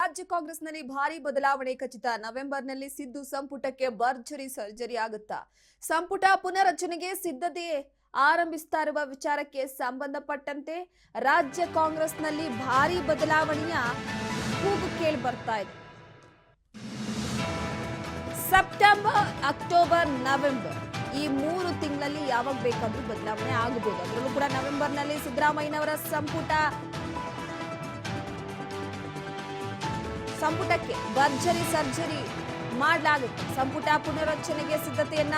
ರಾಜ್ಯ ಕಾಂಗ್ರೆಸ್ನಲ್ಲಿ ಭಾರಿ ಬದಲಾವಣೆ ಖಚಿತ. ನವೆಂಬರ್ನಲ್ಲಿ ಸಿದ್ದು ಸಂಪುಟಕ್ಕೆ ಭರ್ಜರಿ ಸರ್ಜರಿ ಆಗುತ್ತಾ? ಸಂಪುಟ ಪುನರಚನೆಗೆ ಸಿದ್ಧತೆ ಆರಂಭಿಸ್ತಾ ಇರುವ ವಿಚಾರಕ್ಕೆ ಸಂಬಂಧಪಟ್ಟಂತೆ ರಾಜ್ಯ ಕಾಂಗ್ರೆಸ್ನಲ್ಲಿ ಭಾರಿ ಬದಲಾವಣೆಯ ಕೂಗು ಕೇಳಿ ಬರ್ತಾ ಇದೆ. ಸೆಪ್ಟೆಂಬರ್, ಅಕ್ಟೋಬರ್, ನವೆಂಬರ್ ಈ 3 ತಿಂಗಳಲ್ಲಿ ಯಾವಾಗ ಬೇಕಾದ್ರೂ ಬದಲಾವಣೆ ಆಗಬಹುದು. ಅದರಲ್ಲೂ ಕೂಡ ನವೆಂಬರ್ನಲ್ಲಿ ಸಿದ್ದರಾಮಯ್ಯನವರ ಸಂಪುಟಕ್ಕೆ ಭರ್ಜರಿ ಸರ್ಜರಿ ಮಾಡಲಾಗುತ್ತೆ. ಸಂಪುಟ ಪುನರಚನೆಗೆ ಸಿದ್ಧತೆಯನ್ನ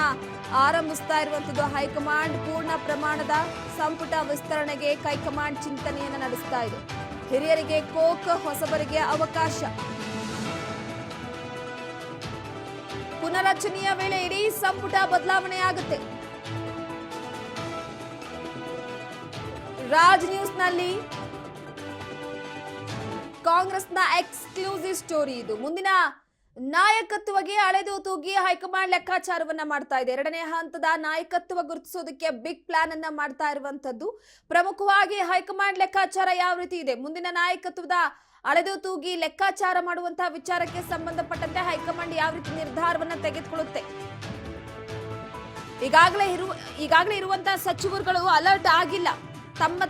ಆರಂಭಿಸ್ತಾ ಇರುವಂತದ್ದು ಹೈಕಮಾಂಡ್. ಪೂರ್ಣ ಪ್ರಮಾಣದ ಸಂಪುಟ ವಿಸ್ತರಣೆಗೆ ಹೈಕಮಾಂಡ್ ಚಿಂತನೆಯನ್ನ ನಡೆಸ್ತಾ ಇದೆ. ಹಿರಿಯರಿಗೆ ಕೋಕ್, ಹೊಸಬರಿಗೆ ಅವಕಾಶ. ಪುನರಚನೆಯ ವೇಳೆ ಇಡೀ ಸಂಪುಟ ಬದಲಾವಣೆ ಆಗುತ್ತೆ. ರಾಜ್ ನ್ಯೂಸ್ನಲ್ಲಿ ಕಾಂಗ್ರೆಸ್ನ ಎಕ್ಸ್ಕ್ಲೂಸಿವ್ ಸ್ಟೋರಿ ಇದು. ಮುಂದಿನ ನಾಯಕತ್ವಕ್ಕೆ ಅಳೆದು ತೂಗಿ ಹೈಕಮಾಂಡ್ ಲೆಕ್ಕಾಚಾರವನ್ನ ಮಾಡ್ತಾ ಇದೆ. 2ನೇ ಹಂತದ ನಾಯಕತ್ವ ಗುರುತಿಸೋದಕ್ಕೆ ಬಿಗ್ ಪ್ಲಾನ್ ಅನ್ನ ಮಾಡ್ತಾ ಇರುವಂತದ್ದು. ಪ್ರಮುಖವಾಗಿ ಹೈಕಮಾಂಡ್ ಲೆಕ್ಕಾಚಾರ ಯಾವ ರೀತಿ ಇದೆ, ಮುಂದಿನ ನಾಯಕತ್ವದ ಅಳೆದು ತೂಗಿ ಲೆಕ್ಕಾಚಾರ ಮಾಡುವಂತಹ ವಿಚಾರಕ್ಕೆ ಸಂಬಂಧಪಟ್ಟಂತೆ ಹೈಕಮಾಂಡ್ ಯಾವ ರೀತಿ ನಿರ್ಧಾರವನ್ನ ತೆಗೆದುಕೊಳ್ಳುತ್ತೆ. ಈಗಾಗಲೇ ಇರುವಂತಹ ಸಚಿವರುಗಳು ಅಲರ್ಟ್ ಆಗಿಲ್ಲ.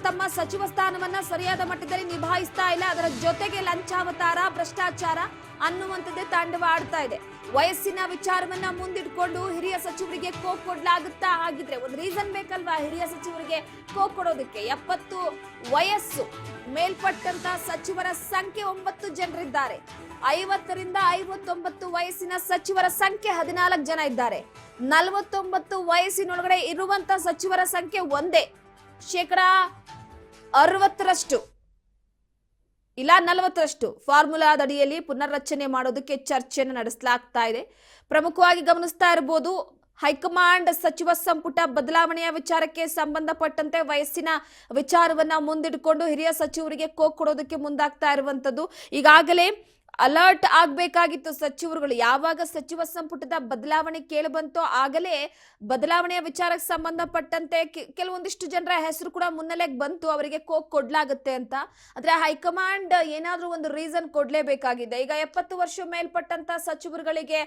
ತಮ್ಮ ಸಚಿವ ಸ್ಥಾನವನ್ನ ಸರಿಯಾದ ಮಟ್ಟದಲ್ಲಿ ನಿಭಾಯಿಸ್ತಾ ಇಲ್ಲ. ಅದರ ಜೊತೆಗೆ ಲಂಚಾವತಾರ, ಭ್ರಷ್ಟಾಚಾರ ಅನ್ನುವಂಥದ್ದೇ ತಾಂಡವ ಆಡ್ತಾ ಇದೆ. ವಯಸ್ಸಿನ ವಿಚಾರವನ್ನ ಮುಂದಿಟ್ಕೊಂಡು ಹಿರಿಯ ಸಚಿವರಿಗೆ ಕೋಕ್ ಕೊಡ್ಲಾಗುತ್ತಾ? ಆಗಿದ್ರೆ ಒಂದು ರೀಸನ್ ಬೇಕಲ್ವಾ ಹಿರಿಯ ಸಚಿವರಿಗೆ ಕೋಕ್ ಕೊಡೋದಕ್ಕೆ. 70 ವಯಸ್ಸು ಮೇಲ್ಪಟ್ಟಂತ ಸಚಿವರ ಸಂಖ್ಯೆ 9 ಜನರಿದ್ದಾರೆ. 50ರಿಂದ 59 ವಯಸ್ಸಿನ ಸಚಿವರ ಸಂಖ್ಯೆ 14 ಜನ ಇದ್ದಾರೆ. 49 ವಯಸ್ಸಿನೊಳಗಡೆ ಇರುವಂತ ಸಚಿವರ ಸಂಖ್ಯೆ ಒಂದೇ. 60% ಇಲ್ಲ 40% ಫಾರ್ಮುಲಾದಡಿಯಲ್ಲಿ ಪುನರ್ರಚನೆ ಮಾಡೋದಕ್ಕೆ ಚರ್ಚೆಯನ್ನು ನಡೆಸಲಾಗ್ತಾ ಇದೆ. ಪ್ರಮುಖವಾಗಿ ಗಮನಿಸ್ತಾ ಇರಬಹುದು, ಹೈಕಮಾಂಡ್ ಸಚಿವ ಸಂಪುಟ ಬದಲಾವಣೆಯ ವಿಚಾರಕ್ಕೆ ಸಂಬಂಧಪಟ್ಟಂತೆ ವಯಸ್ಸಿನ ವಿಚಾರವನ್ನ ಮುಂದಿಟ್ಟುಕೊಂಡು ಹಿರಿಯ ಸಚಿವರಿಗೆ ಕೋಕ್ ಕೊಡೋದಕ್ಕೆ ಮುಂದಾಗ್ತಾ ಇರುವಂತದ್ದು. ಈಗಾಗಲೇ ಅಲರ್ಟ್ ಆಗ್ಬೇಕಾಗಿತ್ತು ಸಚಿವರುಗಳು. ಯಾವಾಗ ಸಚಿವ ಸಂಪುಟದ ಬದಲಾವಣೆ ಕೇಳಿ ಬಂತೋ ಆಗಲೇ ಬದಲಾವಣೆಯ ವಿಚಾರಕ್ಕೆ ಸಂಬಂಧಪಟ್ಟಂತೆ ಕೆಲವೊಂದಿಷ್ಟು ಜನರ ಹೆಸರು ಕೂಡ ಮುನ್ನೆಲೆಗೆ ಬಂತು, ಅವರಿಗೆ ಕೋಕ್ ಕೊಡ್ಲಾಗುತ್ತೆ ಅಂತ. ಆದ್ರೆ ಹೈಕಮಾಂಡ್ ಏನಾದ್ರೂ ಒಂದು ರೀಸನ್ ಕೊಡ್ಲೇಬೇಕಾಗಿದೆ. ಈಗ 70 ವರ್ಷ ಮೇಲ್ಪಟ್ಟಂತ ಸಚಿವರುಗಳಿಗೆ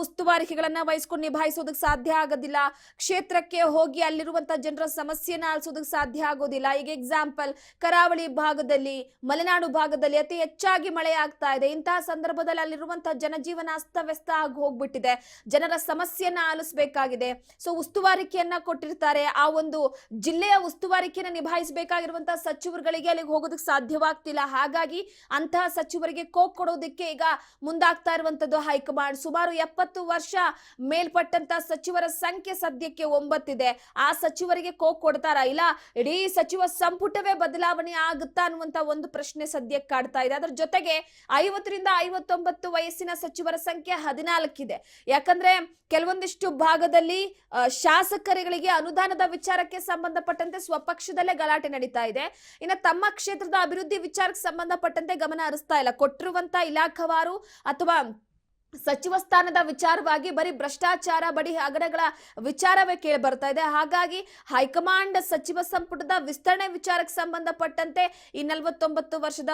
ಉಸ್ತುವಾರಿಕೆಗಳನ್ನ ವಹಿಸ್ಕೊಂಡು ನಿಭಾಯಿಸೋದಕ್ಕೆ ಸಾಧ್ಯ ಆಗೋದಿಲ್ಲ. ಕ್ಷೇತ್ರಕ್ಕೆ ಹೋಗಿ ಅಲ್ಲಿರುವಂತಹ ಜನರ ಸಮಸ್ಯೆನ ಆಲಿಸೋದಕ್ಕೆ ಸಾಧ್ಯ ಆಗೋದಿಲ್ಲ. ಈಗ ಎಕ್ಸಾಂಪಲ್, ಕರಾವಳಿ ಭಾಗದಲ್ಲಿ, ಮಲೆನಾಡು ಭಾಗದಲ್ಲಿ ಅತಿ ಹೆಚ್ಚಾಗಿ ಮಳೆ ಆಗ್ತಾ ಇದೆ. ಇಂತಹ ಸಂದರ್ಭದಲ್ಲಿ ಅಲ್ಲಿರುವಂತಹ ಜನಜೀವನ ಅಸ್ತವ್ಯಸ್ತ ಆಗಿ ಹೋಗ್ಬಿಟ್ಟಿದೆ. ಜನರ ಸಮಸ್ಯೆಯನ್ನ ಆಲಿಸಬೇಕಾಗಿದೆ. ಸೊ ಉಸ್ತುವಾರಿಕೆಯನ್ನ ಕೊಟ್ಟಿರ್ತಾರೆ. ಆ ಒಂದು ಜಿಲ್ಲೆಯ ಉಸ್ತುವಾರಿಕೆಯನ್ನ ನಿಭಾಯಿಸಬೇಕಾಗಿರುವಂತಹ ಸಚಿವರುಗಳಿಗೆ ಅಲ್ಲಿಗೆ ಹೋಗೋದಕ್ಕೆ ಸಾಧ್ಯವಾಗ್ತಿಲ್ಲ. ಹಾಗಾಗಿ ಅಂತಹ ಸಚಿವರಿಗೆ ಕೋಕ್ ಕೊಡೋದಕ್ಕೆ ಈಗ ಮುಂದಾಗ್ತಾ ಇರುವಂತದ್ದು ಹೈಕಮಾಂಡ್. ಸುಮಾರು 70 ವರ್ಷ ಮೇಲ್ಪಟ್ಟಂತ ಸಚಿವರ ಸಂಖ್ಯೆ ಸದ್ಯಕ್ಕೆ 9 ಇದೆ. ಆ ಸಚಿವರಿಗೆ ಕೋಕ್ ಕೊಡ್ತಾರಾ, ಇಲ್ಲ ಇಡೀ ಸಚಿವ ಸಂಪುಟವೇ ಬದಲಾವಣೆ ಆಗುತ್ತಾ ಅನ್ನುವಂತ ಒಂದು ಪ್ರಶ್ನೆ ಸದ್ಯಕ್ಕೆ ಕಾಡ್ತಾ ಇದೆ. ಅದರ ಜೊತೆಗೆ 50ರಿಂದ 59 ವಯಸ್ಸಿನ ಸಚಿವರ ಸಂಖ್ಯೆ 14 ಇದೆ. ಯಾಕಂದ್ರೆ ಕೆಲವೊಂದಿಷ್ಟು ಭಾಗದಲ್ಲಿ ಶಾಸಕರುಗಳಿಗೆ ಅನುದಾನದ ವಿಚಾರಕ್ಕೆ ಸಂಬಂಧಪಟ್ಟಂತೆ ಸ್ವಪಕ್ಷದಲ್ಲೇ ಗಲಾಟೆ ನಡೀತಾ ಇದೆ. ಇನ್ನು ತಮ್ಮ ಕ್ಷೇತ್ರದ ಅಭಿವೃದ್ಧಿ ವಿಚಾರಕ್ಕೆ ಸಂಬಂಧಪಟ್ಟಂತೆ ಗಮನ ಹರಿಸ್ತಾ ಇಲ್ಲ. ಕೊಟ್ಟಿರುವಂತ ಇಲಾಖಾವಾರು ಅಥವಾ ಸಚಿವ ಸ್ಥಾನದ ವಿಚಾರವಾಗಿ ಬರೀ ಭ್ರಷ್ಟಾಚಾರ, ಬಡಿ ಹಗರಣಗಳ ವಿಚಾರವೇ ಕೇಳಿ ಬರ್ತಾ ಇದೆ. ಹಾಗಾಗಿ ಹೈಕಮಾಂಡ್ ಸಚಿವ ಸಂಪುಟದ ವಿಸ್ತರಣೆ ವಿಚಾರಕ್ಕೆ ಸಂಬಂಧಪಟ್ಟಂತೆ ಈ 49 ವರ್ಷದ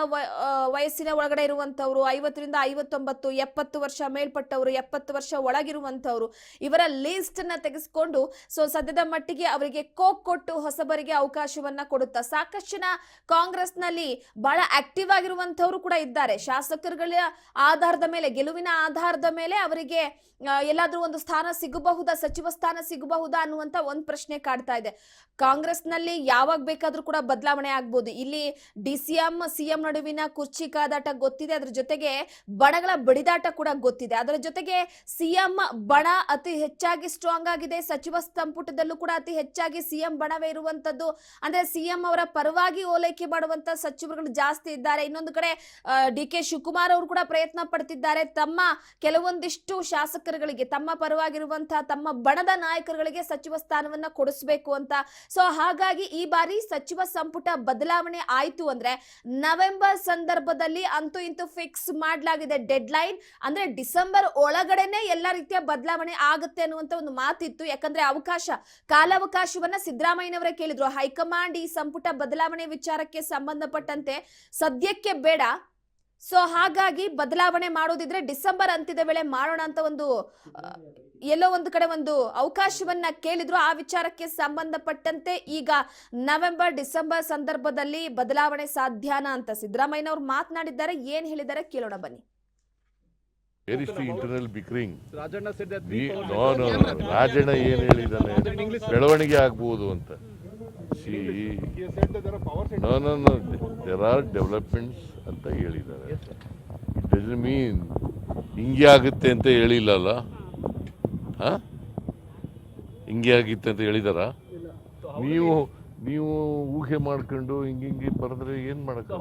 ವಯಸ್ಸಿನ ಒಳಗಡೆ ಇರುವಂತವ್ರು, 50ರಿಂದ 59, 70 ವರ್ಷ ಮೇಲ್ಪಟ್ಟವರು, 70 ವರ್ಷ ಒಳಗಿರುವಂತವ್ರು, ಇವರ ಲಿಸ್ಟ್ ನ ತೆಗೆಸಿಕೊಂಡು ಸದ್ಯದ ಮಟ್ಟಿಗೆ ಅವರಿಗೆ ಕೋಕ್ ಕೊಟ್ಟು ಹೊಸಬರಿಗೆ ಅವಕಾಶವನ್ನ ಕೊಡುತ್ತಾ. ಸಾಕಷ್ಟು ಜನ ಕಾಂಗ್ರೆಸ್ನಲ್ಲಿ ಬಹಳ ಆಕ್ಟಿವ್ ಆಗಿರುವಂತವ್ರು ಕೂಡ ಇದ್ದಾರೆ. ಶಾಸಕರುಗಳ ಆಧಾರದ ಮೇಲೆ, ಗೆಲುವಿನ ಆಧಾರದ ಮೇಲೆ ಅವರಿಗೆ ಎಲ್ಲಾದ್ರೂ ಒಂದು ಸ್ಥಾನ ಸಿಗಬಹುದಾ, ಸಚಿವ ಸ್ಥಾನ ಸಿಗಬಹುದಾ ಅನ್ನುವಂತ ಒಂದು ಪ್ರಶ್ನೆ ಕಾಡ್ತಾ ಇದೆ. ಕಾಂಗ್ರೆಸ್ನಲ್ಲಿ ಯಾವಾಗ ಬೇಕಾದ್ರೂ ಕೂಡ ಬದಲಾವಣೆ ಆಗ್ಬೋದು. ಇಲ್ಲಿ DCM CM ನಡುವಿನ ಕುರ್ಚಿ ಕಾದಾಟ ಗೊತ್ತಿದೆ. ಅದ್ರ ಜೊತೆಗೆ ಬಣಗಳ ಬಡಿದಾಟ ಕೂಡ ಗೊತ್ತಿದೆ. ಅದರ ಜೊತೆಗೆ CM ಬಣ ಅತಿ ಹೆಚ್ಚಾಗಿ ಸ್ಟ್ರಾಂಗ್ ಆಗಿದೆ. ಸಚಿವ ಸಂಪುಟದಲ್ಲೂ ಕೂಡ ಅತಿ ಹೆಚ್ಚಾಗಿ CM ಬಣವೇ ಇರುವಂತದ್ದು. ಅಂದ್ರೆ CM ಅವರ ಪರವಾಗಿ ಓಲೈಕೆ ಮಾಡುವಂತ ಸಚಿವರುಗಳು ಜಾಸ್ತಿ ಇದ್ದಾರೆ. ಇನ್ನೊಂದು ಕಡೆ DK ಶಿವಕುಮಾರ್ ಅವರು ಕೂಡ ಪ್ರಯತ್ನ ಪಡ್ತಿದ್ದಾರೆ ತಮ್ಮ ಕೆಲವೊಂದಿಷ್ಟು ಶಾಸಕರುಗಳಿಗೆ, ತಮ್ಮ ಪರವಾಗಿರುವಂತಹ ತಮ್ಮ ಬಣದ ನಾಯಕರುಗಳಿಗೆ ಸಚಿವ ಸ್ಥಾನವನ್ನ ಕೊಡಿಸಬೇಕು ಅಂತ. ಸೊ ಹಾಗಾಗಿ ಈ ಬಾರಿ ಸಚಿವ ಸಂಪುಟ ಬದಲಾವಣೆ ಆಯ್ತು ಅಂದ್ರೆ ನವೆಂಬರ್ ಸಂದರ್ಭದಲ್ಲಿ ಅಂತೂ ಇಂತೂ ಫಿಕ್ಸ್ ಮಾಡಲಾಗಿದೆ ಡೆಡ್ ಲೈನ್. ಅಂದ್ರೆ ಡಿಸೆಂಬರ್ ಒಳಗಡೆನೆ ಎಲ್ಲ ರೀತಿಯ ಬದಲಾವಣೆ ಆಗುತ್ತೆ ಅನ್ನುವಂತ ಒಂದು ಮಾತಿತ್ತು. ಯಾಕಂದ್ರೆ ಕಾಲಾವಕಾಶವನ್ನ ಸಿದ್ದರಾಮಯ್ಯನವರೇ ಕೇಳಿದ್ರು. ಹೈಕಮಾಂಡ್ ಈ ಸಂಪುಟ ಬದಲಾವಣೆ ವಿಚಾರಕ್ಕೆ ಸಂಬಂಧಪಟ್ಟಂತೆ ಸದ್ಯಕ್ಕೆ ಬೇಡ, ಸೊ ಹಾಗಾಗಿ ಬದಲಾವಣೆ ಮಾಡೋದಿದ್ರೆ ಡಿಸೆಂಬರ್ ಅಂತ್ಯದ ವೇಳೆ ಮಾಡೋಣ ಅಂತ ಒಂದು ಎಲ್ಲೋ ಒಂದು ಕಡೆ ಒಂದು ಅವಕಾಶವನ್ನ ಕೇಳಿದ್ರು. ಆ ವಿಚಾರಕ್ಕೆ ಸಂಬಂಧಪಟ್ಟಂತೆ ಈಗ ನವೆಂಬರ್ ಡಿಸೆಂಬರ್ ಸಂದರ್ಭದಲ್ಲಿ ಬದಲಾವಣೆ ಸಾಧ್ಯನಾ ಅಂತ ಸಿದ್ದರಾಮಯ್ಯನವರು ಮಾತನಾಡಿದ್ದಾರೆ. ಏನ್ ಹೇಳಿದ್ದಾರೆ ಕೇಳೋಣ ಬನ್ನಿ. Where is the internal bickering? Rajanna ಏನು ಹೇಳಿದ್ದಾನೆ, ಬೆಳವಣಿಗೆ ಆಗ್ಬೋದು ಅಂತ. ದೇರ್ ಆರ್ ಡೆವಲಪ್ಮೆಂಟ್ಸ್ ಅಂತ ಹೇಳಿದ್ದಾರೆ. ಇಟ್ ಡಸಂಟ್ ಮೀನ್ ಹಿಂಗೆ ಆಗುತ್ತೆ ಅಂತ ಹೇಳಿಲ್ಲಲ್ಲ. ಹಿಂಗೆ ಆಗಿತ್ತೆ ಅಂತ ಹೇಳಿದಾರ? ನೀವು ಊಹೆ ಮಾಡ್ಕೊಂಡು ಹಿಂಗೆ ಬರೆದ್ರೆ ಏನ್ ಮಾಡಕ್ಕೆ